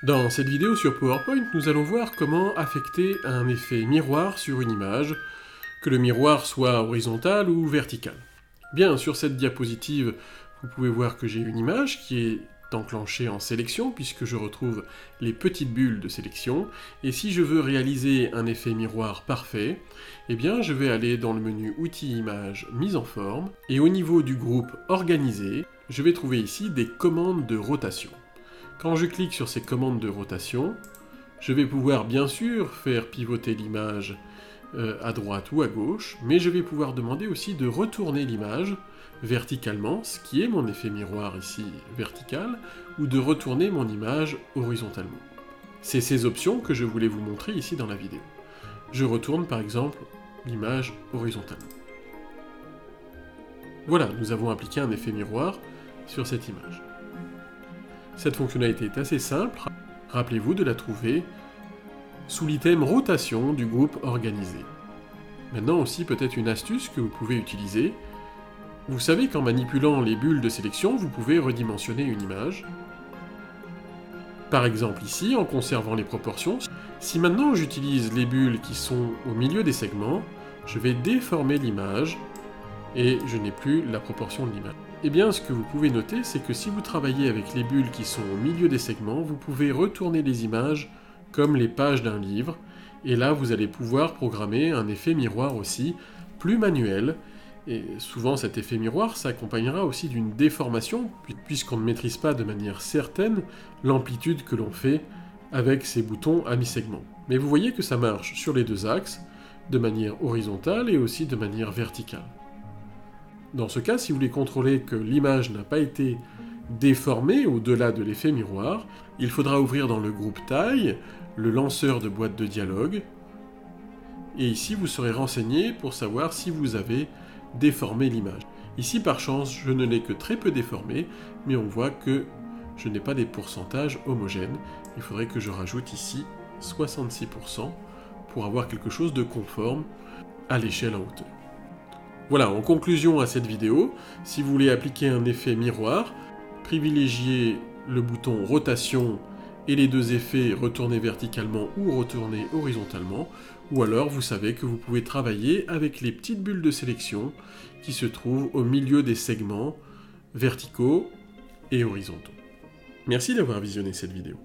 Dans cette vidéo sur PowerPoint, nous allons voir comment affecter un effet miroir sur une image, que le miroir soit horizontal ou vertical. Bien, sur cette diapositive, vous pouvez voir que j'ai une image qui est enclenchée en sélection, puisque je retrouve les petites bulles de sélection, et si je veux réaliser un effet miroir parfait, eh bien je vais aller dans le menu Outils Images Mise en forme, et au niveau du groupe Organiser, je vais trouver ici des commandes de rotation. Quand je clique sur ces commandes de rotation, je vais pouvoir bien sûr faire pivoter l'image à droite ou à gauche, mais je vais pouvoir demander aussi de retourner l'image verticalement, ce qui est mon effet miroir ici vertical, ou de retourner mon image horizontalement. C'est ces options que je voulais vous montrer ici dans la vidéo. Je retourne par exemple l'image horizontalement. Voilà, nous avons appliqué un effet miroir sur cette image. Cette fonctionnalité est assez simple, rappelez-vous de la trouver sous l'item rotation du groupe organisé. Maintenant aussi peut-être une astuce que vous pouvez utiliser. Vous savez qu'en manipulant les bulles de sélection, vous pouvez redimensionner une image. Par exemple ici, en conservant les proportions, si maintenant j'utilise les bulles qui sont au milieu des segments, je vais déformer l'image et je n'ai plus la proportion de l'image. Eh bien, ce que vous pouvez noter, c'est que si vous travaillez avec les bulles qui sont au milieu des segments, vous pouvez retourner les images comme les pages d'un livre, et là vous allez pouvoir programmer un effet miroir aussi, plus manuel, et souvent cet effet miroir s'accompagnera aussi d'une déformation, puisqu'on ne maîtrise pas de manière certaine l'amplitude que l'on fait avec ces boutons à mi-segment. Mais vous voyez que ça marche sur les deux axes, de manière horizontale et aussi de manière verticale. Dans ce cas, si vous voulez contrôler que l'image n'a pas été déformée au-delà de l'effet miroir, il faudra ouvrir dans le groupe Taille le lanceur de boîte de dialogue, et ici vous serez renseigné pour savoir si vous avez déformé l'image. Ici par chance, je ne l'ai que très peu déformé, mais on voit que je n'ai pas des pourcentages homogènes. Il faudrait que je rajoute ici 66% pour avoir quelque chose de conforme à l'échelle en hauteur. Voilà, en conclusion à cette vidéo, si vous voulez appliquer un effet miroir, privilégiez le bouton rotation et les deux effets retourner verticalement ou retourner horizontalement, ou alors vous savez que vous pouvez travailler avec les petites bulles de sélection qui se trouvent au milieu des segments verticaux et horizontaux. Merci d'avoir visionné cette vidéo.